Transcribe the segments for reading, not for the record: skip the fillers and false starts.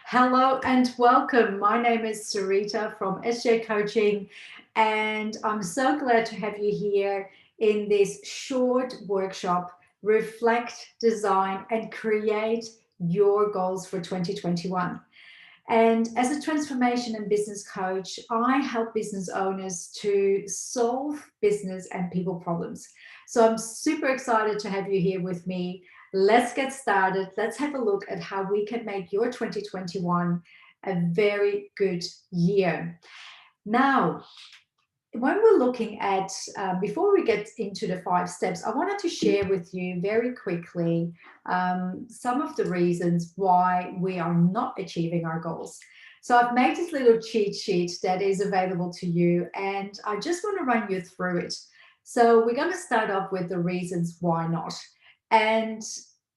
Hello and welcome. My name is Sarita from SJ Coaching, and I'm so glad to have you here in this short workshop. Reflect, design, and create your goals for 2021. And as a transformation and business coach, I help business owners to solve business and people problems. So I'm super excited to have you here with me. Let's get started. Let's have a look at how we can make your 2021 a very good year. Now, when we're looking at, before we get into the 5 steps, I wanted to share with you very quickly some of the reasons why we are not achieving our goals. So I've made this little cheat sheet that is available to you, and I just want to run you through it. So we're going to start off with the reasons why not. And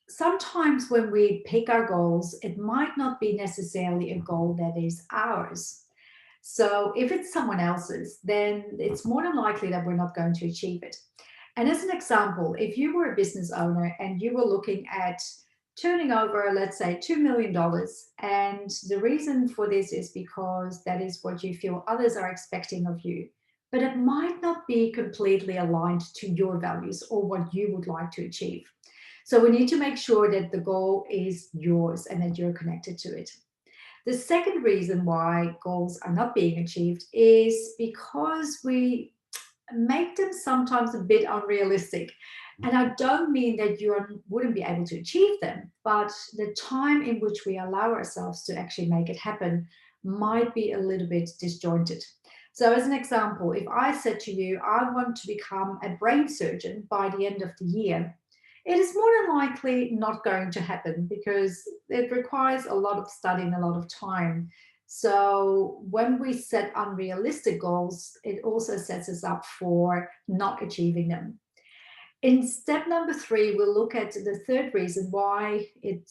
sometimes when we pick our goals, it might not be necessarily a goal that is ours. So if it's someone else's, then it's more than likely that we're not going to achieve it. And as an example, if you were a business owner and you were looking at turning over, let's say, $2 million, dollars, and the reason for this is because that is what you feel others are expecting of you, but it might not be completely aligned to your values or what you would like to achieve. So we need to make sure that the goal is yours and that you're connected to it. The second reason why goals are not being achieved is because we make them sometimes a bit unrealistic. And I don't mean that wouldn't be able to achieve them, but the time in which we allow ourselves to actually make it happen might be a little bit disjointed. So, as an example, if I said to you, I want to become a brain surgeon by the end of the year, it is more than likely not going to happen because it requires a lot of study and a lot of time. So when we set unrealistic goals, it also sets us up for not achieving them. In step number 3, we'll look at the third reason why it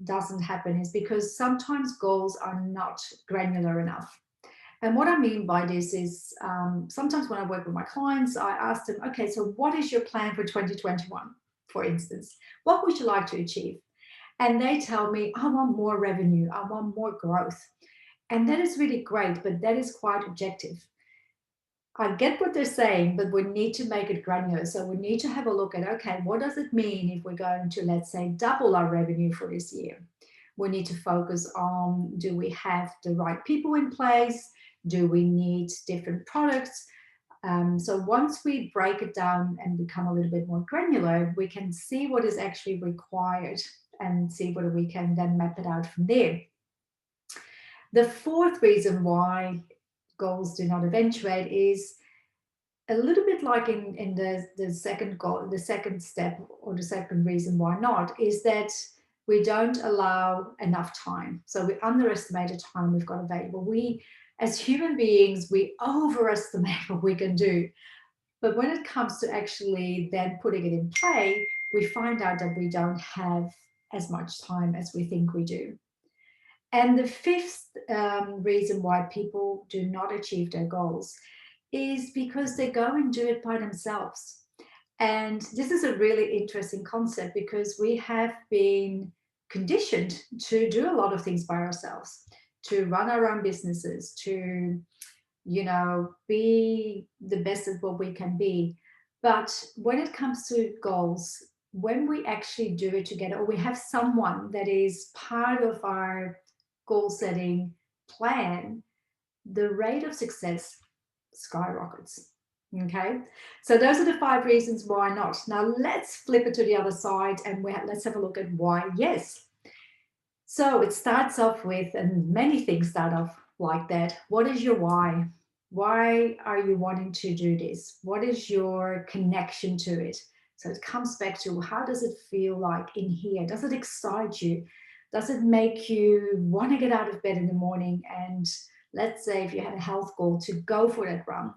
doesn't happen is because sometimes goals are not granular enough. And what I mean by this is sometimes when I work with my clients, I ask them, okay, so what is your plan for 2021, for instance? What would you like to achieve? And they tell me, I want more revenue, I want more growth. And that is really great, but that is quite objective. I get what they're saying, but we need to make it granular. So we need to have a look at, okay, what does it mean if we're going to, let's say, double our revenue for this year? We need to focus on, do we have the right people in place? Do we need different products? So once we break it down and become a little bit more granular, we can see what is actually required and see whether we can then map it out from there. The fourth reason why goals do not eventuate is a little bit like in the second goal, the second step, or the second reason why not, is that we don't allow enough time. So we underestimate the time we've got available. We, as human beings, we overestimate what we can do. But when it comes to actually then putting it in play, we find out that we don't have as much time as we think we do. And the fifth reason why people do not achieve their goals is because they go and do it by themselves. And this is a really interesting concept because we have been conditioned to do a lot of things by ourselves, to run our own businesses, to, be the best at what we can be. But when it comes to goals, when we actually do it together, or we have someone that is part of our goal setting plan, the rate of success skyrockets. Okay, so those are the 5 reasons why not. Now let's flip it to the other side and let's have a look at why yes. So it starts off with, and many things start off like that. What is your why? Why are you wanting to do this? What is your connection to it? So it comes back to, how does it feel like in here? Does it excite you? Does it make you want to get out of bed in the morning? And let's say if you had a health goal, to go for that run.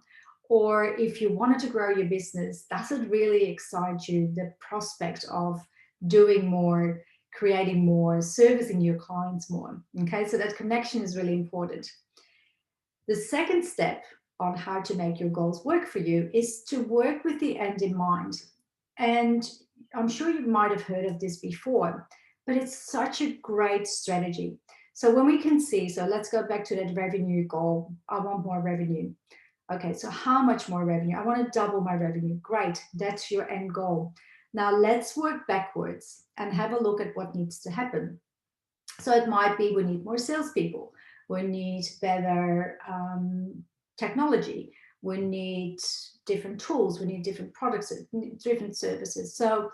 Or if you wanted to grow your business, does it really excite you? The prospect of doing more, creating more, servicing your clients more. Okay, so that connection is really important. The second step on how to make your goals work for you is to work with the end in mind. And I'm sure you might have heard of this before, but it's such a great strategy. So when we can see, so let's go back to that revenue goal. I want more revenue. Okay, so how much more revenue? I want to double my revenue. Great, that's your end goal. Now let's work backwards and have a look at what needs to happen. So it might be we need more salespeople, we need better technology, we need different tools, we need different products, different services. So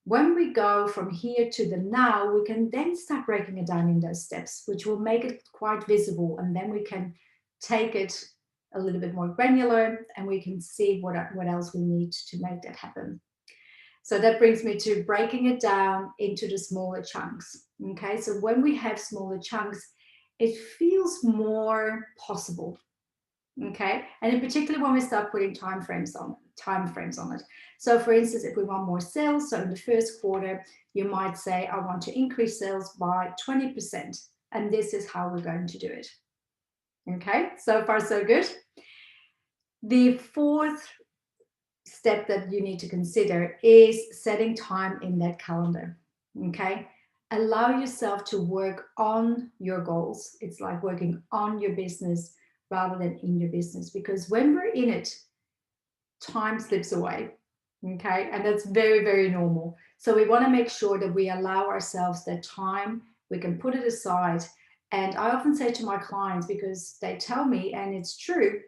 when we go from here to the now, we can then start breaking it down in those steps, which will make it quite visible. And then we can take it a little bit more granular and we can see what else we need to make that happen. So that brings me to breaking it down into the smaller chunks. Okay, so when we have smaller chunks, it feels more possible. Okay, and in particular when we start putting time frames on it. So for instance, if we want more sales, so in the first quarter, you might say, I want to increase sales by 20%, and this is how we're going to do it. Okay, so far so good. The fourth step that you need to consider is setting time in that calendar. Okay, allow yourself to work on your goals. It's like working on your business rather than in your business, because when we're in it, time slips away. Okay, and that's very, very normal. So we want to make sure that we allow ourselves that time, we can put it aside. And I often say to my clients, because they tell me, and it's true,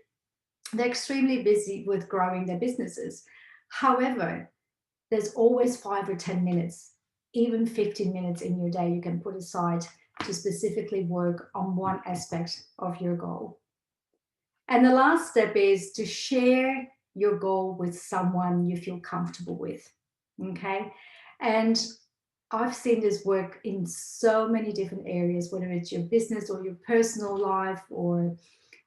they're extremely busy with growing their businesses. However, there's always 5 or 10 minutes, even 15 minutes in your day you can put aside to specifically work on one aspect of your goal. And the last step is to share your goal with someone you feel comfortable with. Okay. And I've seen this work in so many different areas, whether it's your business or your personal life, or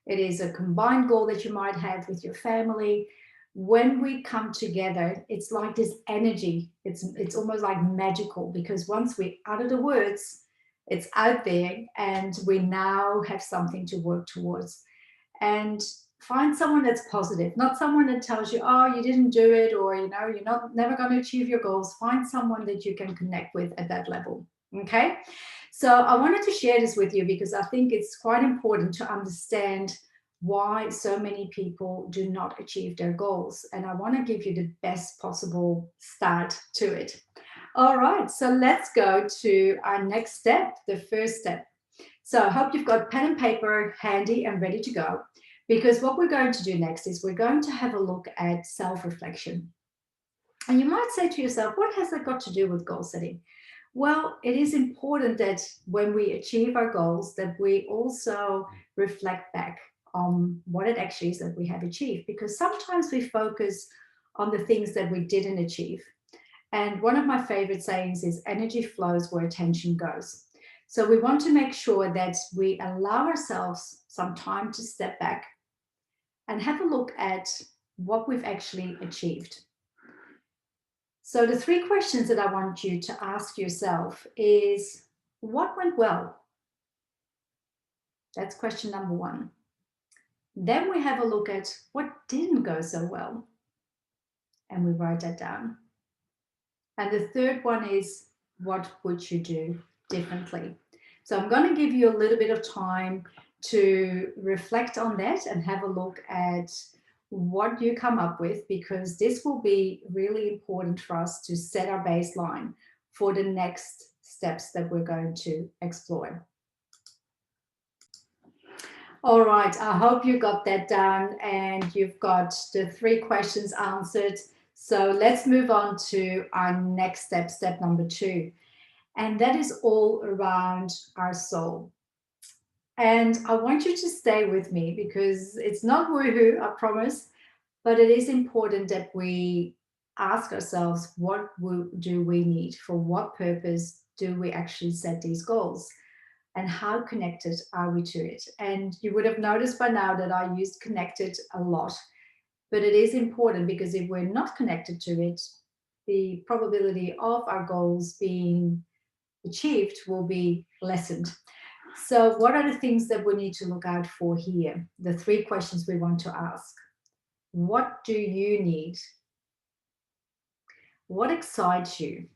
it is a combined goal that you might have with your family. When we come together, it's like this energy. It's almost like magical, because once we utter the words, it's out there and we now have something to work towards. And find someone that's positive, not someone that tells you, oh, you didn't do it, or you're not never going to achieve your goals. Find someone that you can connect with at that level. Okay, so I wanted to share this with you because I think it's quite important to understand why so many people do not achieve their goals, and I want to give you the best possible start to it. All right, so let's go to our next step, the first step. So I hope you've got pen and paper handy and ready to go, because what we're going to do next is we're going to have a look at self-reflection. And you might say to yourself, what has that got to do with goal setting? Well, it is important that when we achieve our goals, that we also reflect back on what it actually is that we have achieved, because sometimes we focus on the things that we didn't achieve. And one of my favorite sayings is energy flows where attention goes. So we want to make sure that we allow ourselves some time to step back and have a look at what we've actually achieved. So the three questions that I want you to ask yourself is, what went well? That's question number one. Then we have a look at what didn't go so well, and we write that down. And the third one is, what would you do differently? So I'm going to give you a little bit of time to reflect on that and have a look at what you come up with, because this will be really important for us to set our baseline for the next steps that we're going to explore. All right, I hope you got that down and you've got the three questions answered. So let's move on to our next step, step number 2. And that is all around our soul. And I want you to stay with me because it's not woohoo, I promise, but it is important that we ask ourselves, what do we need? For what purpose do we actually set these goals? And how connected are we to it? And you would have noticed by now that I used connected a lot, but it is important, because if we're not connected to it, the probability of our goals being achieved will be lessened. So what are the things that we need to look out for here? The three questions we want to ask. What do you need? What excites you?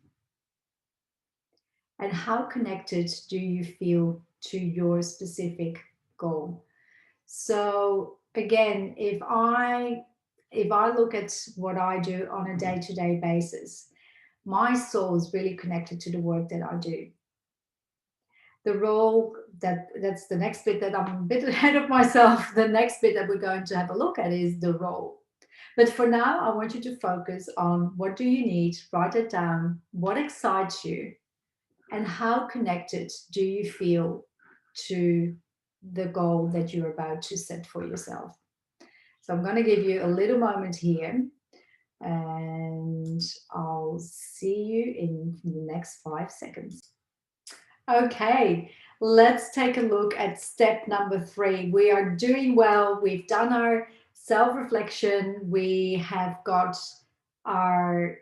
And how connected do you feel to your specific goal. So again, if I look at what I do on a day-to-day basis, my soul is really connected to the work that I do. The role that's the next bit that I'm a bit ahead of myself. The next bit that we're going to have a look at is the role. But for now, I want you to focus on what do you need, write it down, what excites you, and how connected do you feel to the goal that you're about to set for yourself. So I'm going to give you a little moment here, and I'll see you in the next 5 seconds. Okay, let's take a look at step number 3. We are doing well. We've done our self-reflection. We have got our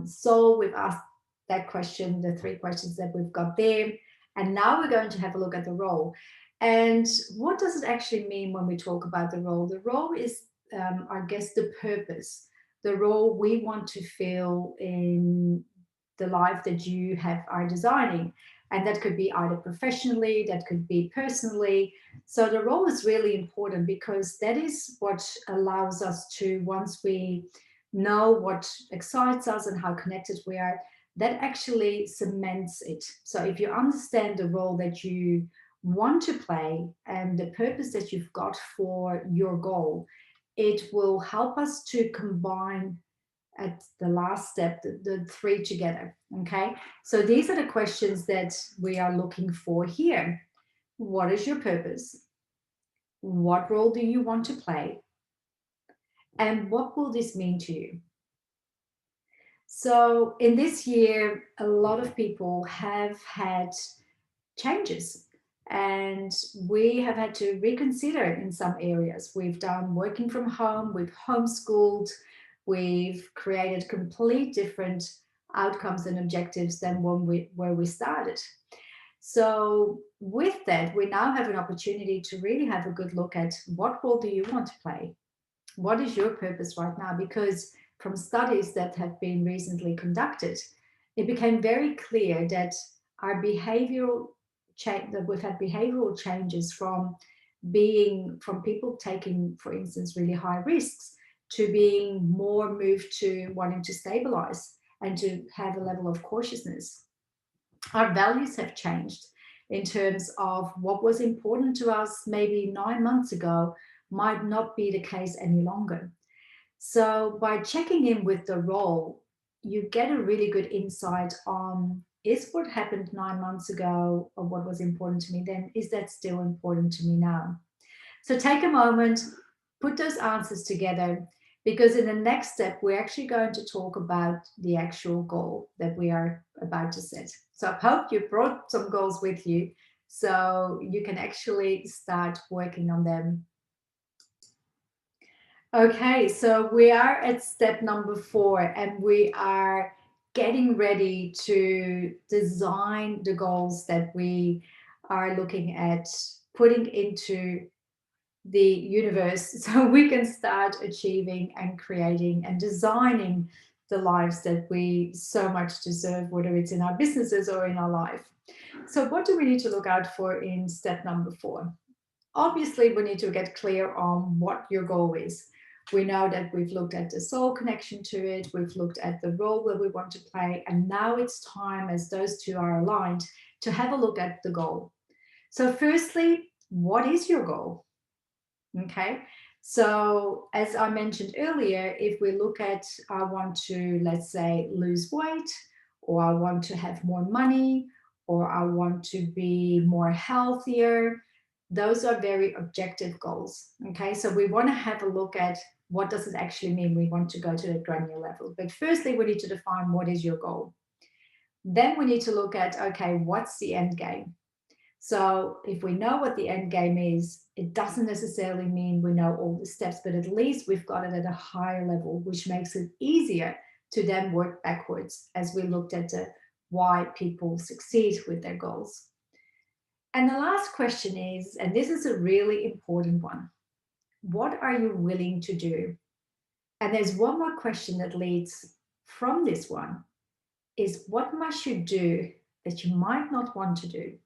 soul. We've asked that question, the 3 questions that we've got there. And now we're going to have a look at the role. And what does it actually mean when we talk about the role? The role is, I guess, the purpose, the role we want to fill in the life that you are designing. And that could be either professionally, that could be personally. So the role is really important because that is what allows us to, once we know what excites us and how connected we are, that actually cements it. So if you understand the role that you want to play and the purpose that you've got for your goal, it will help us to combine at the last step, the 3 together. Okay, so these are the questions that we are looking for here. What is your purpose? What role do you want to play? And what will this mean to you? So in this year, a lot of people have had changes, and we have had to reconsider in some areas. We've done working from home, we've homeschooled, we've created complete different outcomes and objectives than where we started. So with that, we now have an opportunity to really have a good look at what role do you want to play? What is your purpose right now? Because from studies that have been recently conducted, it became very clear that our behavioral change, that we've had behavioral changes from people taking, for instance, really high risks, to being more moved to wanting to stabilize and to have a level of cautiousness. Our values have changed in terms of what was important to us maybe 9 months ago might not be the case any longer. So by checking in with the role, you get a really good insight on, is what happened 9 months ago or what was important to me then, is that still important to me now? So take a moment, put those answers together, because in the next step, we're actually going to talk about the actual goal that we are about to set. So I hope you brought some goals with you so you can actually start working on them. Okay, so we are at step number 4, and we are getting ready to design the goals that we are looking at putting into the universe so we can start achieving and creating and designing the lives that we so much deserve, whether it's in our businesses or in our life. So what do we need to look out for in step number 4? Obviously, we need to get clear on what your goal is. We know that we've looked at the soul connection to it, we've looked at the role that we want to play, and now it's time, as those 2 are aligned, to have a look at the goal. So firstly, what is your goal? Okay, so as I mentioned earlier, if we look at, I want to, let's say, lose weight, or I want to have more money, or I want to be more healthier, those are very objective goals. Okay, so we want to have a look at what does it actually mean. We want to go to the granular level. But firstly, we need to define what is your goal. Then we need to look at, okay, what's the end game? So if we know what the end game is, it doesn't necessarily mean we know all the steps, but at least we've got it at a higher level, which makes it easier to then work backwards as we looked at why people succeed with their goals. And the last question is, and this is a really important one, what are you willing to do? And there's one more question that leads from this one, is what must you do that you might not want to do?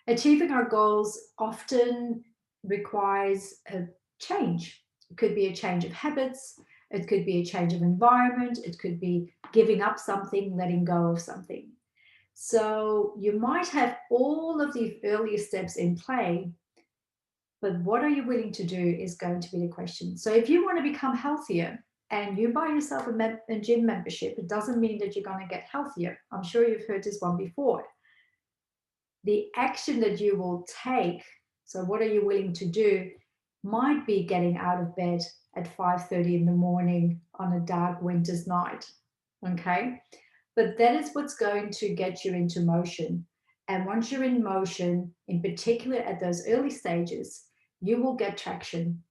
Achieving our goals often requires a change. It could be a change of habits, it could be a change of environment, it could be giving up something, letting go of something. So you might have all of the earlier steps in play, but what are you willing to do is going to be the question. So if you want to become healthier and you buy yourself a gym membership, it doesn't mean that you're going to get healthier. I'm sure you've heard this one before. The action that you will take, so what are you willing to do, might be getting out of bed at 5:30 in the morning on a dark winter's night. Okay? But that is what's going to get you into motion. And once you're in motion, in particular at those early stages, you will get traction.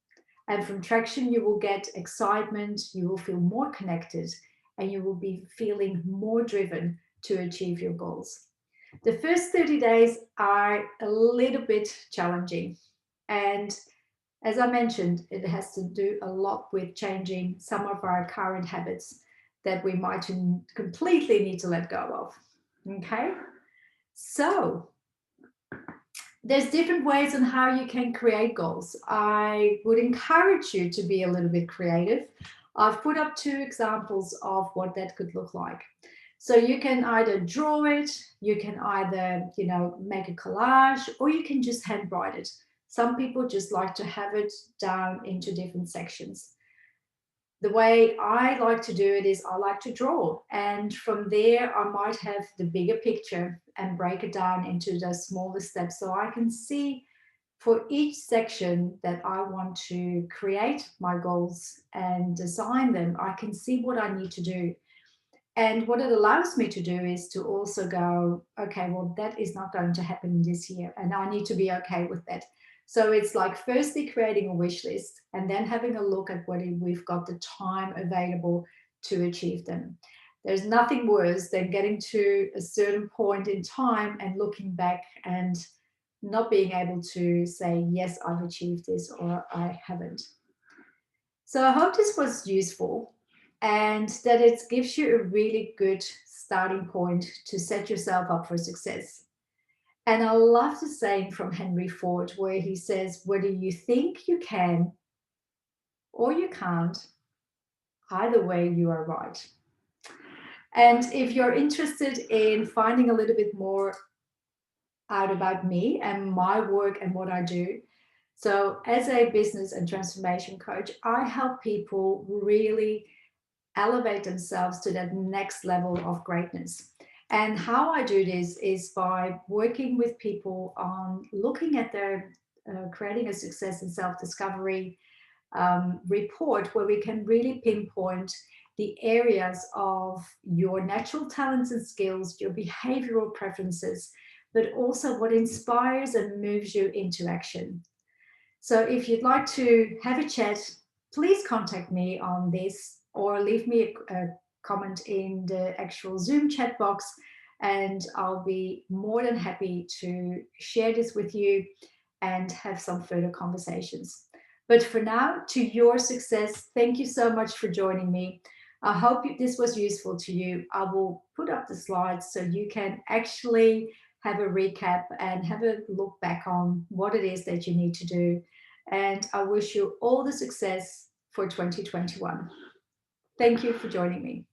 And from traction, you will get excitement, you will feel more connected, and you will be feeling more driven to achieve your goals. The first 30 days are a little bit challenging. And as I mentioned, it has to do a lot with changing some of our current habits that we might completely need to let go of. Okay? So, there's different ways on how you can create goals. I would encourage you to be a little bit creative. I've put up 2 examples of what that could look like. So you can either draw it, you can either, make a collage, or you can just handwrite it. Some people just like to have it down into different sections. The way I like to do it is I like to draw. And from there, I might have the bigger picture and break it down into the smaller steps so I can see for each section that I want to create my goals and design them. I can see what I need to do. And what it allows me to do is to also go, okay, well, that is not going to happen this year. And I need to be okay with that. So it's like firstly creating a wish list and then having a look at what we've got the time available to achieve them. There's nothing worse than getting to a certain point in time and looking back and not being able to say, yes, I've achieved this or I haven't. So I hope this was useful and that it gives you a really good starting point to set yourself up for success. And I love the saying from Henry Ford where he says, whether you think you can or you can't, either way, you are right. And if you're interested in finding a little bit more out about me and my work and what I do, so as a business and transformation coach, I help people really elevate themselves to that next level of greatness. And how I do this is by working with people on looking at their creating a success and self discovery report where we can really pinpoint the areas of your natural talents and skills, your behavioral preferences, but also what inspires and moves you into action. So if you'd like to have a chat, please contact me on this or leave me a comment in the actual Zoom chat box, and I'll be more than happy to share this with you and have some further conversations. But for now, to your success, thank you so much for joining me. I hope this was useful to you. I will put up the slides so you can actually have a recap and have a look back on what it is that you need to do. And I wish you all the success for 2021. Thank you for joining me.